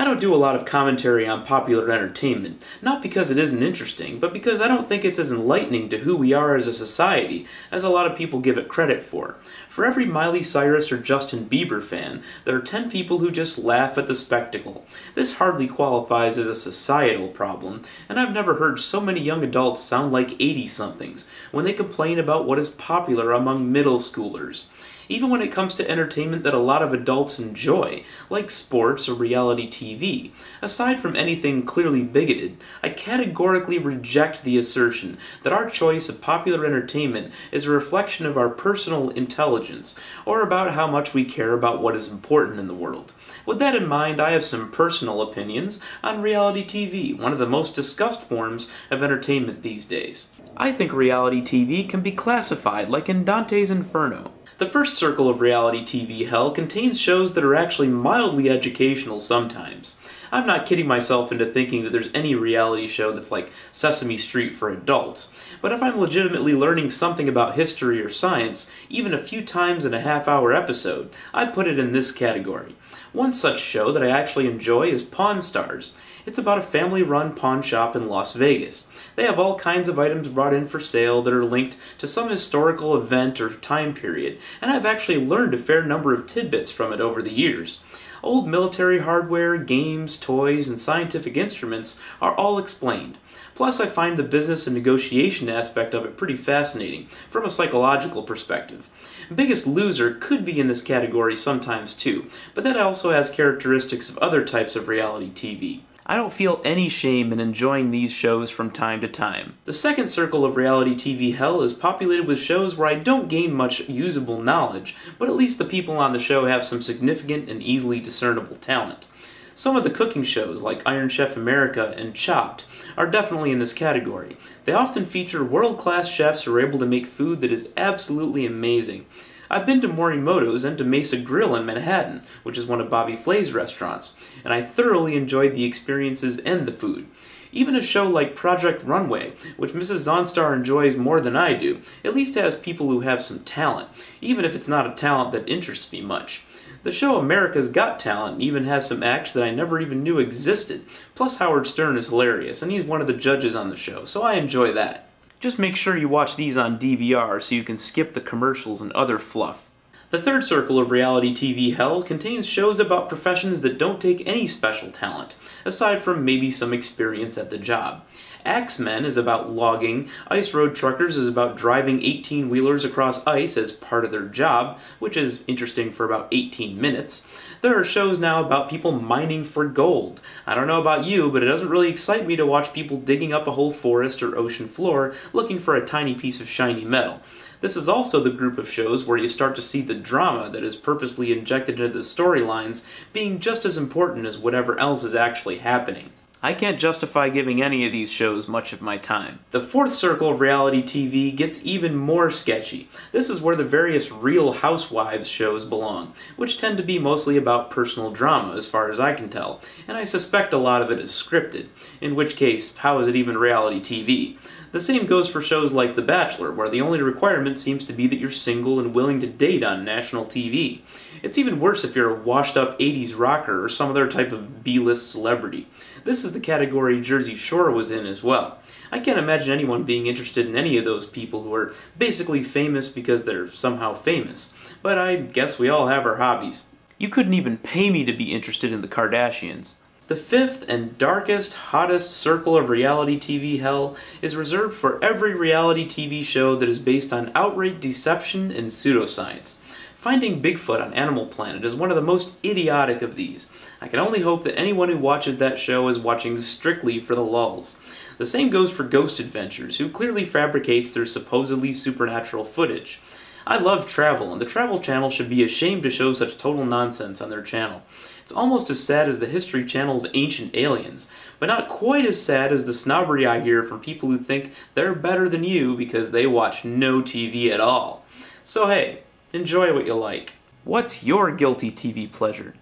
I don't do a lot of commentary on popular entertainment, not because it isn't interesting, but because I don't think it's as enlightening to who we are as a society as a lot of people give it credit for. For every Miley Cyrus or Justin Bieber fan, there are 10 people who just laugh at the spectacle. This hardly qualifies as a societal problem, and I've never heard so many young adults sound like 80-somethings when they complain about what is popular among middle schoolers. Even when it comes to entertainment that a lot of adults enjoy, like sports or reality TV, aside from anything clearly bigoted, I categorically reject the assertion that our choice of popular entertainment is a reflection of our personal intelligence, or about how much we care about what is important in the world. With that in mind, I have some personal opinions on reality TV, one of the most discussed forms of entertainment these days. I think reality TV can be classified like in Dante's Inferno. The first circle of reality TV hell contains shows that are actually mildly educational sometimes. I'm not kidding myself into thinking that there's any reality show that's like Sesame Street for adults, but if I'm legitimately learning something about history or science, even a few times in a half-hour episode, I'd put it in this category. One such show that I actually enjoy is Pawn Stars. It's about a family-run pawn shop in Las Vegas. They have all kinds of items brought in for sale that are linked to some historical event or time period, and I've actually learned a fair number of tidbits from it over the years. Old military hardware, games, toys, and scientific instruments are all explained. Plus, I find the business and negotiation aspect of it pretty fascinating, from a psychological perspective. Biggest Loser could be in this category sometimes too, but that also has characteristics of other types of reality TV. I don't feel any shame in enjoying these shows from time to time. The second circle of reality TV hell is populated with shows where I don't gain much usable knowledge, but at least the people on the show have some significant and easily discernible talent. Some of the cooking shows, like Iron Chef America and Chopped, are definitely in this category. They often feature world-class chefs who are able to make food that is absolutely amazing. I've been to Morimoto's and to Mesa Grill in Manhattan, which is one of Bobby Flay's restaurants, and I thoroughly enjoyed the experiences and the food. Even a show like Project Runway, which Mrs. Zaunstar enjoys more than I do, at least has people who have some talent, even if it's not a talent that interests me much. The show America's Got Talent even has some acts that I never even knew existed, plus Howard Stern is hilarious, and he's one of the judges on the show, so I enjoy that. Just make sure you watch these on DVR so you can skip the commercials and other fluff. The third circle of reality TV hell contains shows about professions that don't take any special talent, aside from maybe some experience at the job. Axemen is about logging, Ice Road Truckers is about driving 18-wheelers across ice as part of their job, which is interesting for about 18 minutes. There are shows now about people mining for gold. I don't know about you, but it doesn't really excite me to watch people digging up a whole forest or ocean floor looking for a tiny piece of shiny metal. This is also the group of shows where you start to see the drama that is purposely injected into the storylines being just as important as whatever else is actually happening. I can't justify giving any of these shows much of my time. The fourth circle of reality TV gets even more sketchy. This is where the various Real Housewives shows belong, which tend to be mostly about personal drama as far as I can tell, and I suspect a lot of it is scripted, in which case, how is it even reality TV? The same goes for shows like The Bachelor, where the only requirement seems to be that you're single and willing to date on national TV. It's even worse if you're a washed-up 80s rocker or some other type of B-list celebrity. This is the category Jersey Shore was in as well. I can't imagine anyone being interested in any of those people who are basically famous because they're somehow famous, but I guess we all have our hobbies. You couldn't even pay me to be interested in the Kardashians. The fifth and darkest, hottest circle of reality TV hell is reserved for every reality TV show that is based on outright deception and pseudoscience. Finding Bigfoot on Animal Planet is one of the most idiotic of these. I can only hope that anyone who watches that show is watching strictly for the lulz. The same goes for Ghost Adventures, who clearly fabricates their supposedly supernatural footage. I love travel, and the Travel Channel should be ashamed to show such total nonsense on their channel. It's almost as sad as the History Channel's Ancient Aliens, but not quite as sad as the snobbery I hear from people who think they're better than you because they watch no TV at all. So hey, enjoy what you like. What's your guilty TV pleasure?